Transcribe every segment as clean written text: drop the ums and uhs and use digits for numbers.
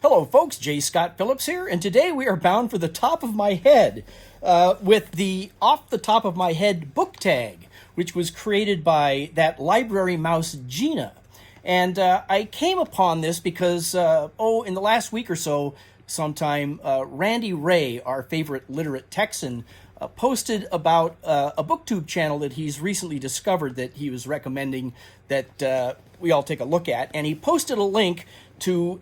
Hello, folks. J. Scott Phillips here, and today we are bound for the top of my head with the Off the Top of My Head book tag, which was created by that library mouse Gina. And I came upon this because, in the last week or so, sometime, Randy Ray, our favorite literate Texan, posted about a booktube channel that he's recently discovered that he was recommending that we all take a look at. And he posted a link to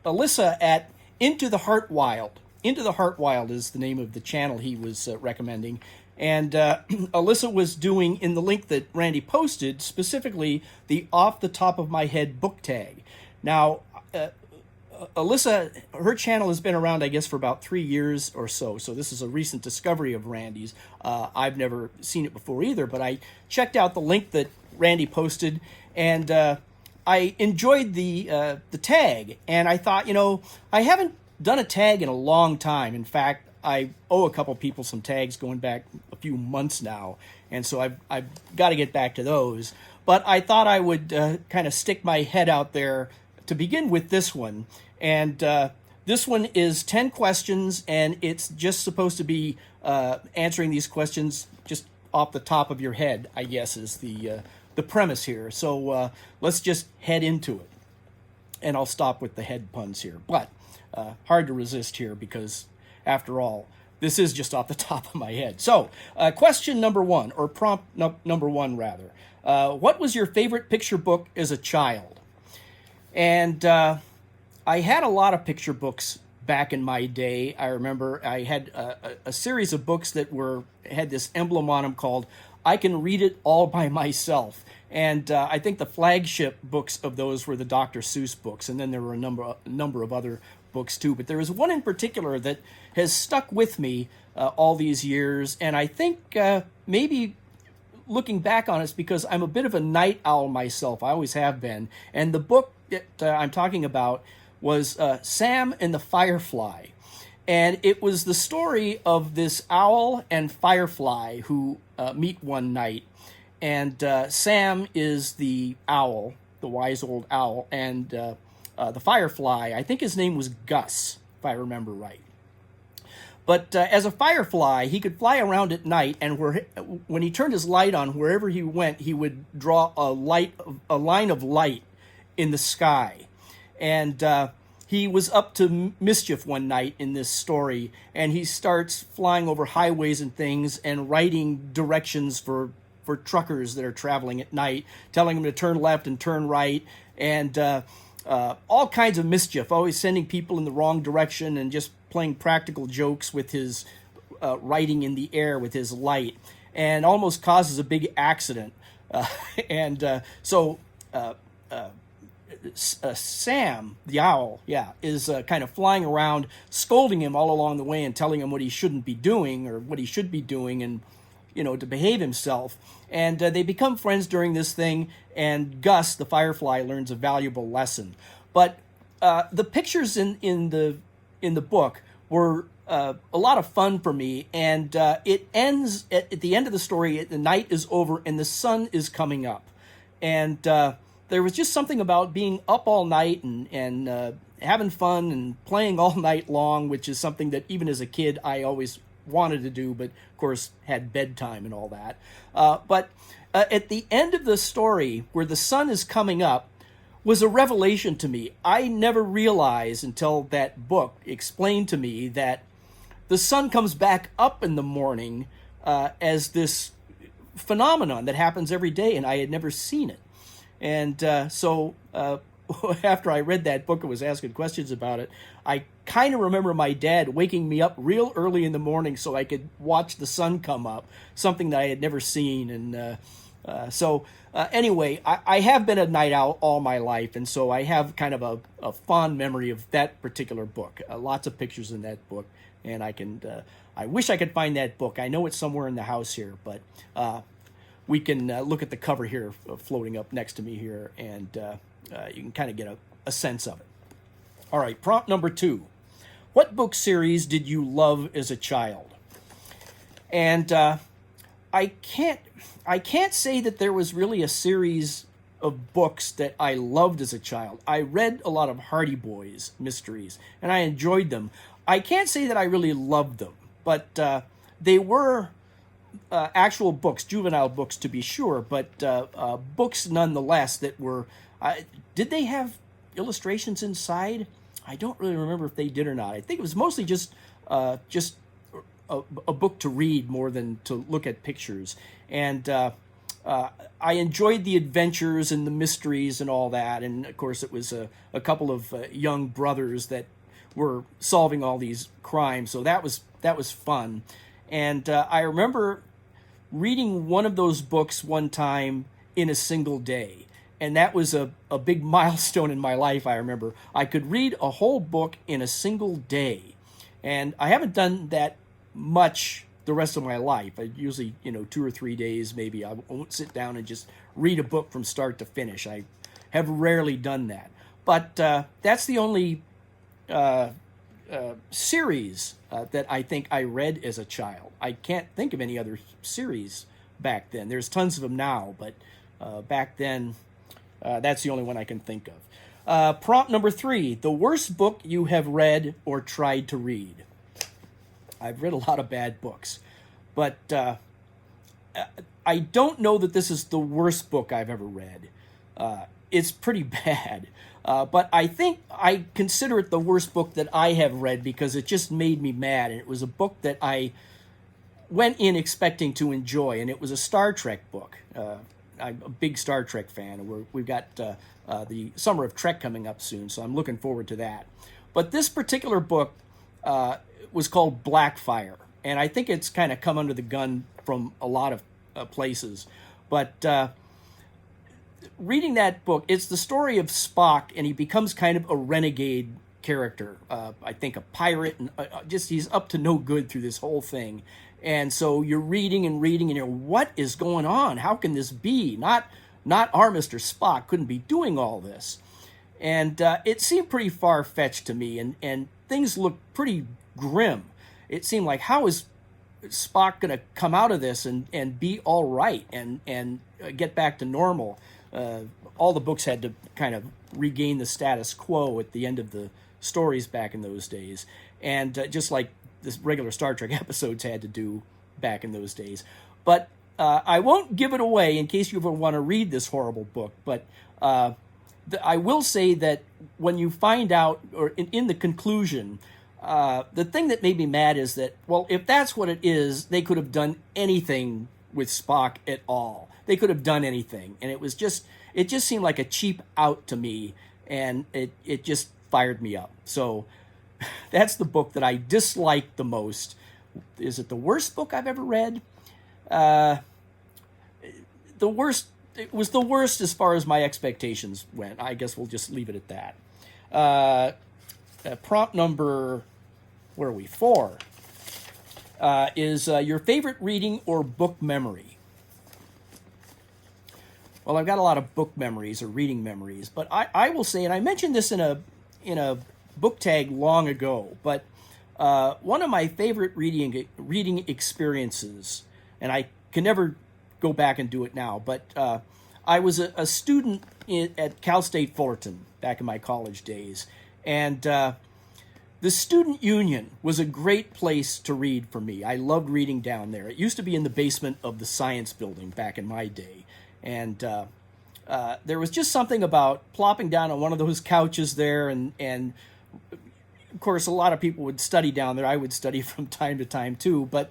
Alyssa at Into the Heart Wild. Into the Heart Wild is the name of the channel he was recommending. And Alyssa was doing, in the link that Randy posted, specifically the Off the Top of My Head book tag. Now, Alyssa, her channel has been around, I guess, for about 3 years or so. So this is a recent discovery of Randy's. I've never seen it before either, but I checked out the link that Randy posted, and I enjoyed the tag. And I thought, I haven't done a tag in a long time. In fact, I owe a couple people some tags going back a few months now, and so I've got to get back to those. But I thought I would kind of stick my head out there to begin with this one. And this one is 10 questions, and it's just supposed to be answering these questions just off the top of your head, I guess, is the premise here. So let's just head into it. And I'll stop with the head puns here. But hard to resist here because, after all, this is just off the top of my head. So question number one, or prompt number one, rather. What was your favorite picture book as a child? And I had a lot of picture books back in my day. I remember I had a series of books that had this emblem on them called I Can Read It All by Myself. And I think the flagship books of those were the Dr. Seuss books, and then there were a number of other books too. But there was one in particular that has stuck with me all these years, and I think maybe looking back on it's because I'm a bit of a night owl myself. I always have been. And the book that I'm talking about was Sam and the Firefly. And it was the story of this owl and firefly who meet one night. And Sam is the owl, the wise old owl, and the firefly, I think his name was Gus, if I remember right. But as a firefly, he could fly around at night, and when he turned his light on, wherever he went, he would draw a line of light in the sky. And he was up to mischief one night in this story, and he starts flying over highways and things and writing directions for truckers that are traveling at night, telling them to turn left and turn right, and all kinds of mischief, always sending people in the wrong direction and just playing practical jokes with his writing in the air with his light, and almost causes a big accident. So Sam, the owl, is kind of flying around, scolding him all along the way and telling him what he shouldn't be doing or what he should be doing, and to behave himself. And they become friends during this thing, and Gus, the firefly, learns a valuable lesson. But the pictures in the book were a lot of fun for me, and it ends at the end of the story. The night is over, and the sun is coming up. And there was just something about being up all night and having fun and playing all night long, which is something that even as a kid I always wanted to do, but of course had bedtime and all that. But at the end of the story, where the sun is coming up, was a revelation to me. I never realized until that book explained to me that the sun comes back up in the morning as this phenomenon that happens every day, and I had never seen it. And so after I read that book and was asking questions about it, I kind of remember my dad waking me up real early in the morning so I could watch the sun come up, something that I had never seen. And anyway, I have been a night owl all my life, and so I have kind of a fond memory of that particular book. Lots of pictures in that book, and I wish I could find that book. I know it's somewhere in the house here, but we can look at the cover here floating up next to me here, and you can kind of get a sense of it. All right, prompt number 2. What book series did you love as a child? And I can't say that there was really a series of books that I loved as a child. I read a lot of Hardy Boys mysteries, and I enjoyed them. I can't say that I really loved them, but they were actual books, juvenile books to be sure, but books nonetheless that were. Did they have illustrations inside? I don't really remember if they did or not. I think it was mostly just a book to read more than to look at pictures. And I enjoyed the adventures and the mysteries and all that. And of course, it was a couple of young brothers that were solving all these crimes, so that was fun. And I remember reading one of those books one time in a single day. And that was a big milestone in my life, I remember. I could read a whole book in a single day. And I haven't done that much the rest of my life. I usually, 2 or 3 days maybe. I won't sit down and just read a book from start to finish. I have rarely done that. But that's the only series that I think I read as a child. I can't think of any other series back then. There's tons of them now, but back then, that's the only one I can think of. Prompt number 3, the worst book you have read or tried to read. I've read a lot of bad books, but I don't know that this is the worst book I've ever read. It's pretty bad, but I think I consider it the worst book that I have read because it just made me mad, and it was a book that I went in expecting to enjoy, and it was a Star Trek book. I'm a big Star Trek fan, and we've got the Summer of Trek coming up soon, so I'm looking forward to that. But this particular book was called Blackfire, and I think it's kind of come under the gun from a lot of places. But reading that book, it's the story of Spock, and he becomes kind of a renegade character. I think a pirate, and he's up to no good through this whole thing. And so you're reading and reading, and you're, what is going on? How can this be? Not our Mr. Spock couldn't be doing all this. And it seemed pretty far-fetched to me, and things looked pretty grim. It seemed like, how is Spock going to come out of this and be all right and get back to normal? All the books had to kind of regain the status quo at the end of the stories back in those days. And just like this regular Star Trek episodes had to do back in those days. But I won't give it away in case you ever want to read this horrible book. But I will say that when you find out, or in the conclusion, the thing that made me mad is that, well, if that's what it is, they could have done anything with Spock at all. They could have done anything. And it just seemed like a cheap out to me, and it just fired me up. So that's the book that I disliked the most. Is it the worst book I've ever read? The worst. It was the worst as far as my expectations went. I guess we'll just leave it at that. Prompt number, where are we? 4 is your favorite reading or book memory. Well, I've got a lot of book memories or reading memories, but I will say, and I mentioned this in a book tag long ago, but one of my favorite reading experiences, and I can never go back and do it now, but I was a student at Cal State Fullerton back in my college days, and the student union was a great place to read for me. I loved reading down there. It used to be in the basement of the science building back in my day, and there was just something about plopping down on one of those couches there, and of course, a lot of people would study down there. I would study from time to time too, but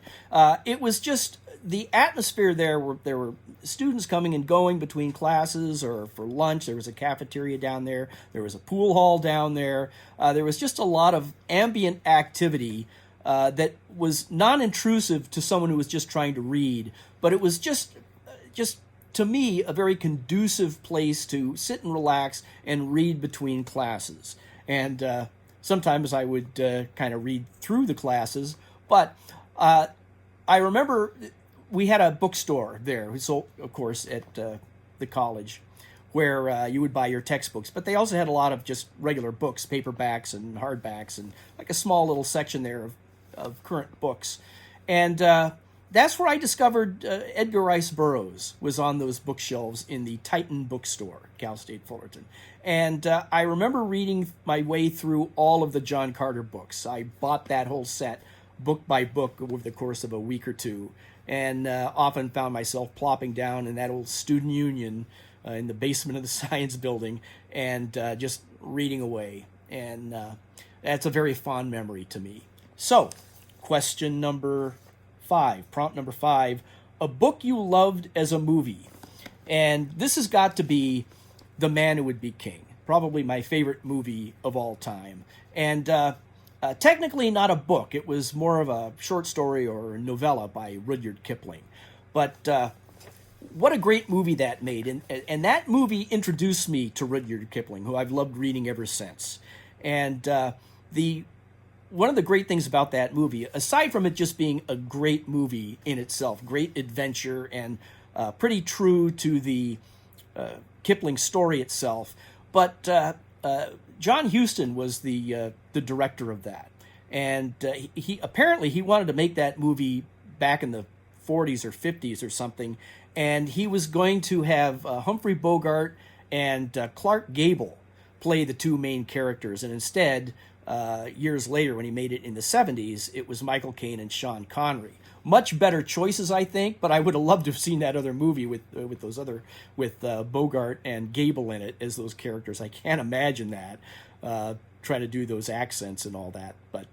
it was just the atmosphere there. There were students coming and going between classes or for lunch. There was a cafeteria down there. There was a pool hall down there. There was just a lot of ambient activity that was non-intrusive to someone who was just trying to read, but it was just to me a very conducive place to sit and relax and read between classes. And sometimes I would kind of read through the classes, but I remember we had a bookstore there. So, of course, at the college, where you would buy your textbooks. But they also had a lot of just regular books, paperbacks and hardbacks, and like a small little section there of current books. And that's where I discovered Edgar Rice Burroughs was on those bookshelves in the Titan bookstore, Cal State Fullerton. And I remember reading my way through all of the John Carter books. I bought that whole set book by book over the course of a week or two, and often found myself plopping down in that old student union in the basement of the science building and just reading away. And that's a very fond memory to me. So, question number 5, prompt number 5, a book you loved as a movie. And this has got to be The Man Who Would Be King, probably my favorite movie of all time. And technically not a book. It was more of a short story or a novella by Rudyard Kipling. But what a great movie that made. And that movie introduced me to Rudyard Kipling, who I've loved reading ever since. And one of the great things about that movie, aside from it just being a great movie in itself, great adventure and pretty true to the Kipling story itself, but John Huston was the director of that, and he apparently wanted to make that movie back in the 40s or 50s or something, and he was going to have Humphrey Bogart and Clark Gable play the two main characters, and instead, years later, when he made it in the 70s, it was Michael Caine and Sean Connery. Much better choices, I think, but I would have loved to have seen that other movie with Bogart and Gable in it as those characters. I can't imagine that, trying to do those accents and all that, but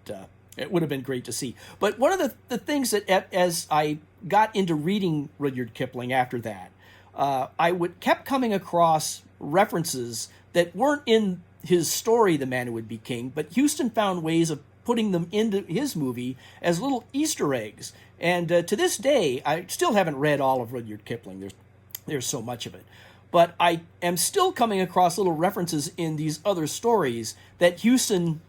it would have been great to see. But one of the things that, as I got into reading Rudyard Kipling after that, I kept coming across references that weren't in his story, The Man Who Would Be King, but Huston found ways of putting them into his movie as little Easter eggs. And to this day, I still haven't read all of Rudyard Kipling. There's so much of it. But I am still coming across little references in these other stories that Huston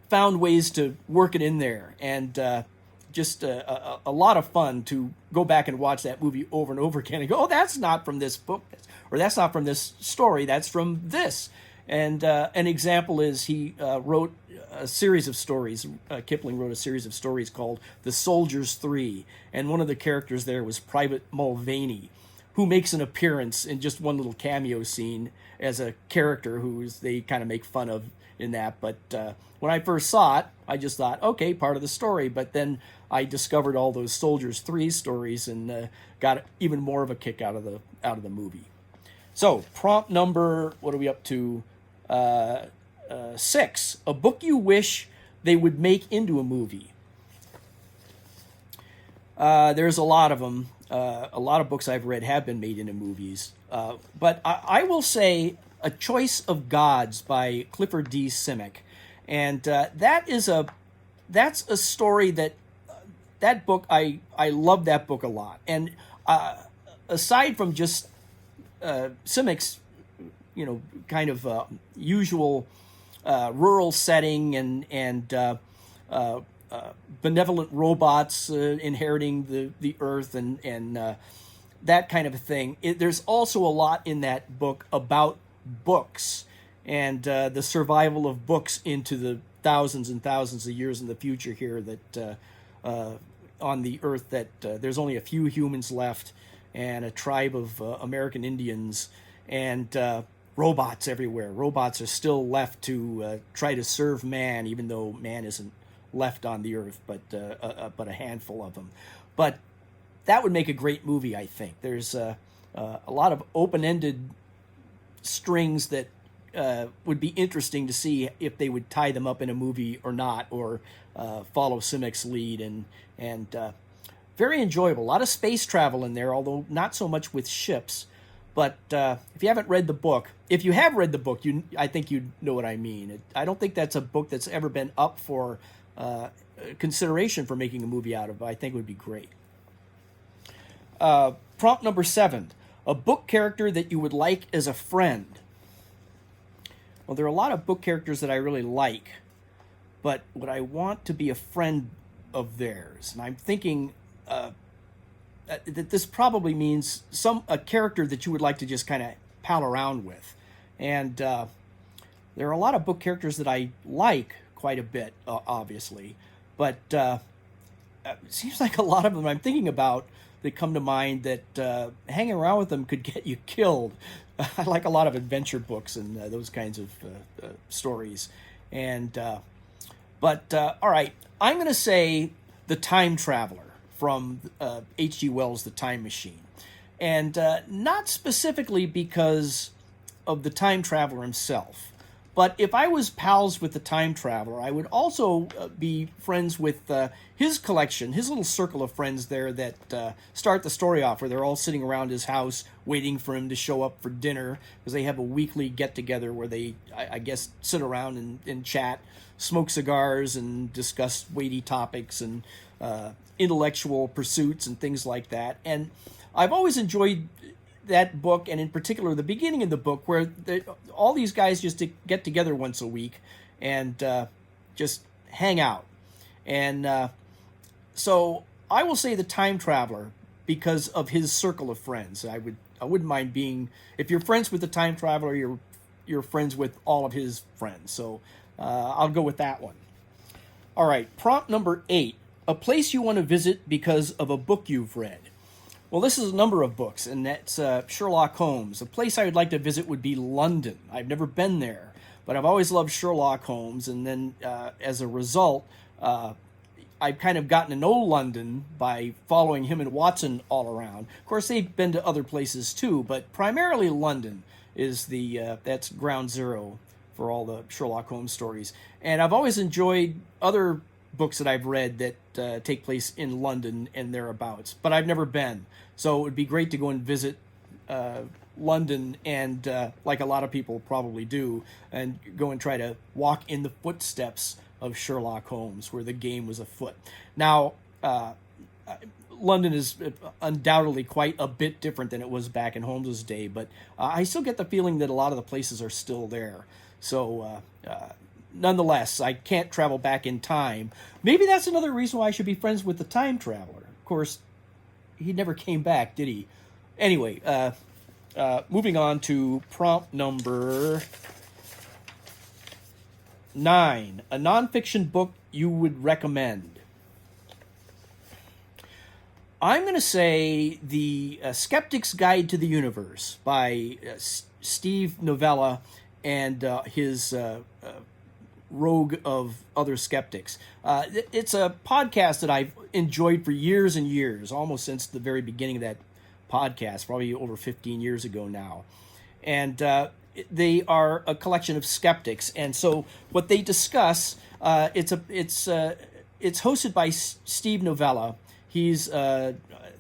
found ways to work it in there. And just a lot of fun to go back and watch that movie over and over again and go, oh, that's not from this book, or that's not from this story, that's from this. And an example is he wrote a series of stories. Kipling wrote a series of stories called The Soldiers 3. And one of the characters there was Private Mulvaney, who makes an appearance in just one little cameo scene as a character who they kind of make fun of in that. But when I first saw it, I just thought, okay, part of the story. But then I discovered all those Soldiers 3 stories and got even more of a kick out of the movie. So, prompt number, what are we up to? 6, a book you wish they would make into a movie. There's a lot of them. A lot of books I've read have been made into movies. But I will say A Choice of Gods by Clifford D. Simic. And that's a story that book, I love that book a lot. And aside from just Simic's kind of usual rural setting and benevolent robots inheriting the earth and that kind of a thing. There's also a lot in that book about books and the survival of books into the thousands and thousands of years in the future here, that on the earth that there's only a few humans left and a tribe of American Indians and robots everywhere. Robots are still left to try to serve man, even though man isn't left on the earth, but a handful of them. But that would make a great movie, I think. There's a lot of open-ended strings that would be interesting to see if they would tie them up in a movie or not, or follow Simic's lead, and very enjoyable. A lot of space travel in there, although not so much with ships. But if you haven't read the book, if you have read the book, I think you know what I mean. I don't think that's a book that's ever been up for consideration for making a movie out of. I think it would be great. Prompt number 7, a book character that you would like as a friend. Well, there are a lot of book characters that I really like, but would I want to be a friend of theirs? And I'm thinking that this probably means a character that you would like to just kind of pal around with. And there are a lot of book characters that I like quite a bit, obviously, but it seems like a lot of them I'm thinking about that come to mind that hanging around with them could get you killed. I like a lot of adventure books and those kinds of stories. And all right, I'm going to say The Time Traveler from H.G. Wells' The Time Machine. And not specifically because of the time traveler himself, but if I was pals with the time traveler, I would also be friends with his collection, his little circle of friends there that start the story off, where they're all sitting around his house waiting for him to show up for dinner, because they have a weekly get-together where they, I guess, sit around and chat, smoke cigars, and discuss weighty topics and intellectual pursuits and things like that. And I've always enjoyed that book, and in particular the beginning of the book, where all these guys just get together once a week and just hang out. And so I will say The Time Traveler because of his circle of friends. I wouldn't mind being, if you're friends with the Time Traveler, you're friends with all of his friends. So I'll go with that one. All right, prompt number 8: a place you want to visit because of a book you've read. Well, this is a number of books, and that's Sherlock Holmes. A place I would like to visit would be London. I've never been there, but I've always loved Sherlock Holmes, and then as a result, I've kind of gotten to know London by following him and Watson all around. Of course, they've been to other places too, but primarily London is that's ground zero for all the Sherlock Holmes stories. And I've always enjoyed other books that I've read that take place in London and thereabouts, but I've never been. So it would be great to go and visit London, and like a lot of people probably do, and go and try to walk in the footsteps of Sherlock Holmes, where the game was afoot. Now, London is undoubtedly quite a bit different than it was back in Holmes's day, but I still get the feeling that a lot of the places are still there. So nonetheless, I can't travel back in time. Maybe that's another reason why I should be friends with the time traveler. Of course, he never came back, did he? Anyway, moving on to prompt number 9. A nonfiction book you would recommend. I'm going to say the Skeptics Guide to the Universe by Steve Novella and his rogue of other skeptics. It's a podcast that I've enjoyed for years and years, almost since the very beginning of that podcast, probably over 15 years ago now. And they are a collection of skeptics, and so what they discuss, it's hosted by Steve Novella. He's I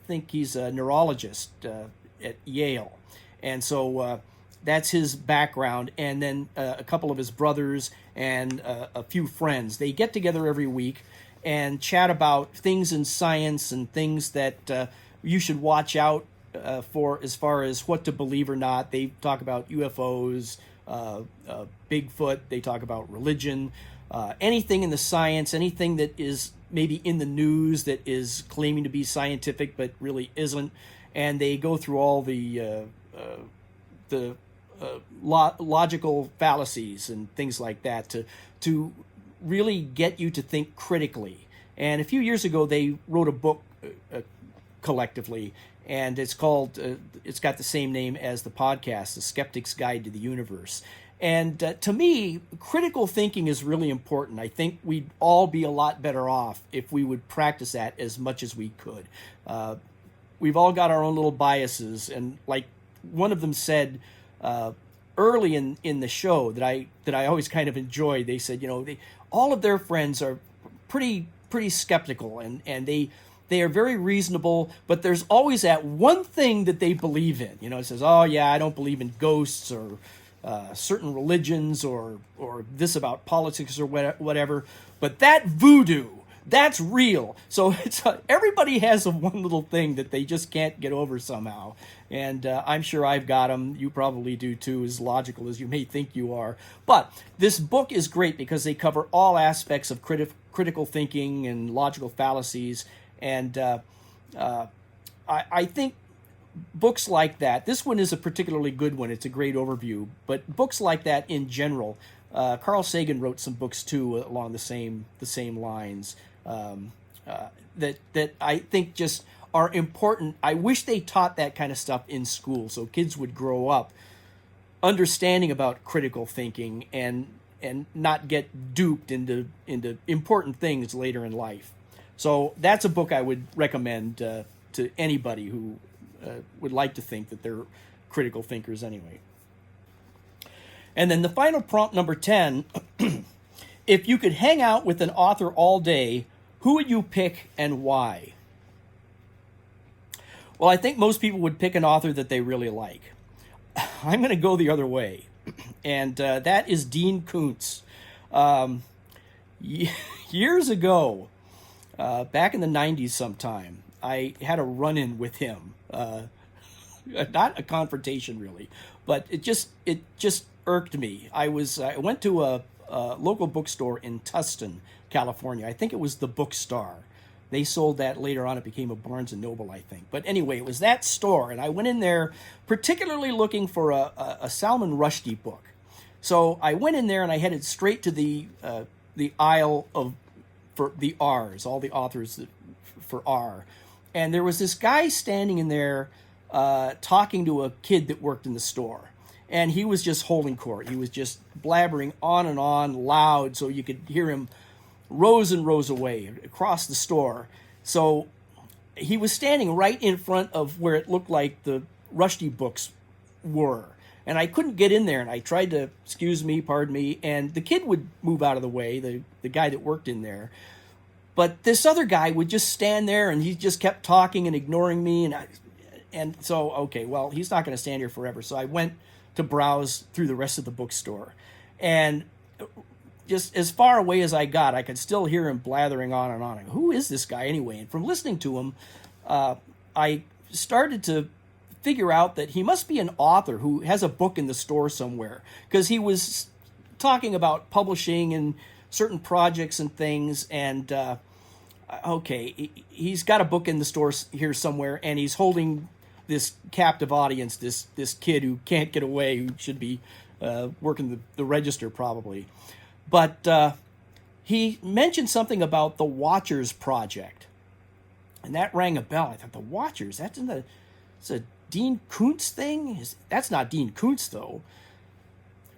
think he's a neurologist at Yale, and so that's his background. And then a couple of his brothers and a few friends, they get together every week and chat about things in science and things that you should watch out for as far as what to believe or not. They talk about UFOs, Bigfoot. They talk about religion, anything in the science, anything that is maybe in the news that is claiming to be scientific but really isn't. And they go through all the logical fallacies and things like that to really get you to think critically. And a few years ago, they wrote a book collectively, and it's called, it's got the same name as the podcast, The Skeptics Guide to the Universe. And to me, critical thinking is really important. I think we'd all be a lot better off if we would practice that as much as we could. We've all got our own little biases, and like one of them said early in the show that I always kind of enjoyed, they said, all of their friends are pretty skeptical, and they are very reasonable, but there's always that one thing that they believe in. It says, oh yeah, I don't believe in ghosts or certain religions or this about politics or whatever, but that voodoo, that's real. So it's everybody has one little thing that they just can't get over somehow, and I'm sure I've got them. You probably do too, as logical as you may think you are. But this book is great because they cover all aspects of critical thinking and logical fallacies, and I think books like that, this one is a particularly good one. It's a great overview, but books like that in general, Carl Sagan wrote some books too along the same lines. that I think just are important. I wish they taught that kind of stuff in school so kids would grow up understanding about critical thinking and not get duped into important things later in life. So that's a book I would recommend to anybody who would like to think that they're critical thinkers anyway. And then the final prompt, number 10, if you could hang out with an author all day, who would you pick and why? Well, I think most people would pick an author that they really like. I'm going to go the other way, and that is Dean Koontz. Years ago, back in the 90s sometime, I had a run-in with him. Not a confrontation, really, but it just irked me. I went to a local bookstore in Tustin, California. I think it was the Bookstar. They sold that later on. It became a Barnes & Noble, I think. But anyway, it was that store, and I went in there particularly looking for a Salman Rushdie book. So I went in there, and I headed straight to the aisle for the R's, all the authors for R. And there was this guy standing in there talking to a kid that worked in the store. And he was just holding court. He was just blabbering on and on loud so you could hear him rows and rows away across the store. So he was standing right in front of where it looked like the Rushdie books were. And I couldn't get in there, and I tried to, excuse me, pardon me, and the kid would move out of the way, the guy that worked in there. But this other guy would just stand there, and he just kept talking and ignoring me. And so, okay, well, he's not going to stand here forever. So I went to browse through the rest of the bookstore. And just as far away as I got, I could still hear him blathering on and on. Who is this guy anyway? And from listening to him, I started to figure out that he must be an author who has a book in the store somewhere, because he was talking about publishing and certain projects and things. And okay, he's got a book in the store here somewhere, and he's holding this captive audience, this kid who can't get away, who should be working the register probably. But he mentioned something about the Watchers Project, and that rang a bell. I thought, the Watchers, it's a Dean Koontz thing? That's not Dean Koontz, though.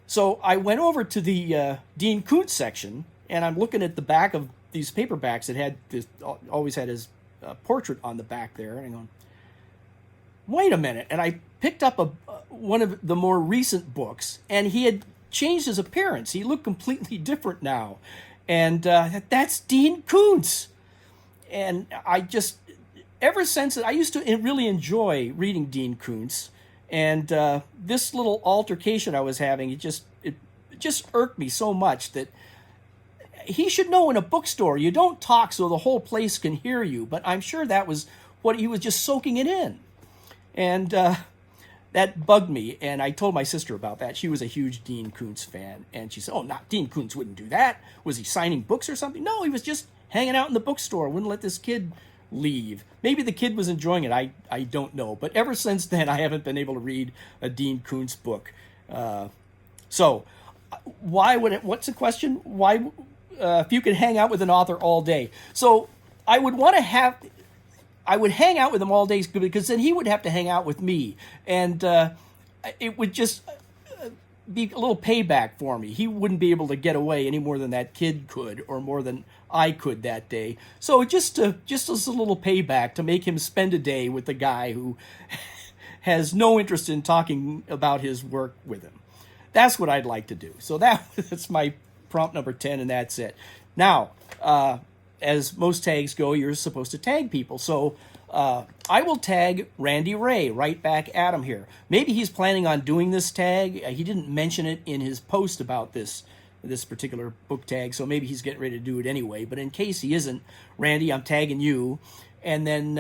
So I went over to the Dean Koontz section, and I'm looking at the back of these paperbacks that had always had his portrait on the back there, and I'm going, wait a minute. And I picked up one of the more recent books, and he had changed his appearance. He looked completely different now. And that's Dean Koontz. And I just, ever since, I used to really enjoy reading Dean Koontz. And this little altercation I was having, it just irked me so much that he should know in a bookstore, you don't talk so the whole place can hear you. But I'm sure that was what he was just soaking it in. And that bugged me, and I told my sister about that. She was a huge Dean Koontz fan, and she said, oh, not Dean Koontz wouldn't do that. Was he signing books or something? No, he was just hanging out in the bookstore, wouldn't let this kid leave. Maybe the kid was enjoying it, I don't know. But ever since then, I haven't been able to read a Dean Koontz book. So why would it, what's the question? Why, if you could hang out with an author all day? So I would hang out with him all day, because then he would have to hang out with me. And it would just be a little payback for me. He wouldn't be able to get away any more than that kid could, or more than I could that day. So just as a little payback to make him spend a day with the guy who has no interest in talking about his work with him. That's what I'd like to do. So that's my prompt number 10, and that's it. Now, as most tags go, you're supposed to tag people. So I will tag Randy Ray right back at him here. Maybe he's planning on doing this tag. He didn't mention it in his post about this particular book tag, so maybe he's getting ready to do it anyway. But in case he isn't, Randy, I'm tagging you. And then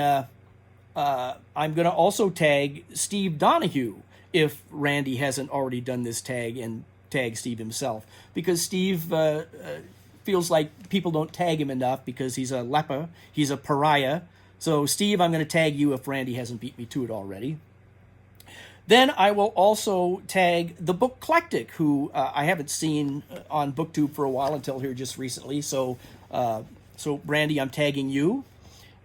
I'm going to also tag Steve Donahue if Randy hasn't already done this tag, and tag Steve himself. Because Steve feels like people don't tag him enough because he's a leper, he's a pariah. So Steve, I'm going to tag you if Randy hasn't beat me to it already. Then I will also tag the Booklectic, who I haven't seen on BookTube for a while until here just recently. So So Brandy, I'm tagging you.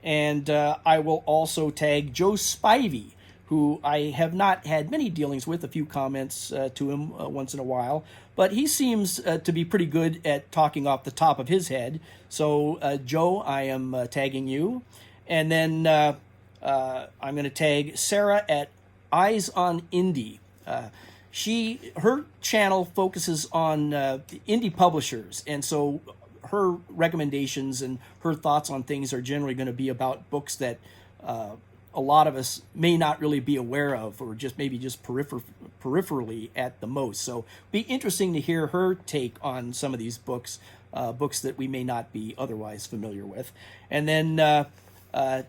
And I will also tag Joe Spivey, who I have not had many dealings with, a few comments to him once in a while. But he seems to be pretty good at talking off the top of his head. So, Joe, I am tagging you. And then I'm going to tag Sarah at Eyes on Indie. Her channel focuses on indie publishers, and so her recommendations and her thoughts on things are generally going to be about books that a lot of us may not really be aware of, or just peripherally at the most. So be interesting to hear her take on some of these books, books that we may not be otherwise familiar with. And then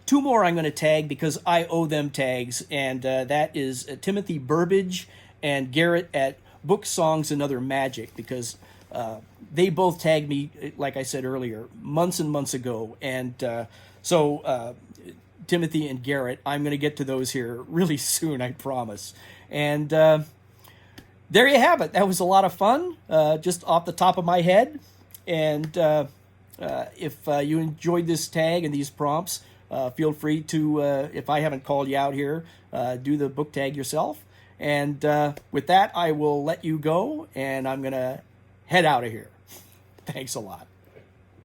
two more I'm going to tag because I owe them tags, and that is Timothy Burbage and Garrett at Book Songs and Other Magic, because they both tagged me, like I said earlier, months and months ago. And so Timothy and Garrett, I'm going to get to those here really soon, I promise. And there you have it. That was a lot of fun, just off the top of my head. And if you enjoyed this tag and these prompts, feel free to, if I haven't called you out here, do the book tag yourself. And with that, I will let you go, and I'm going to head out of here. Thanks a lot.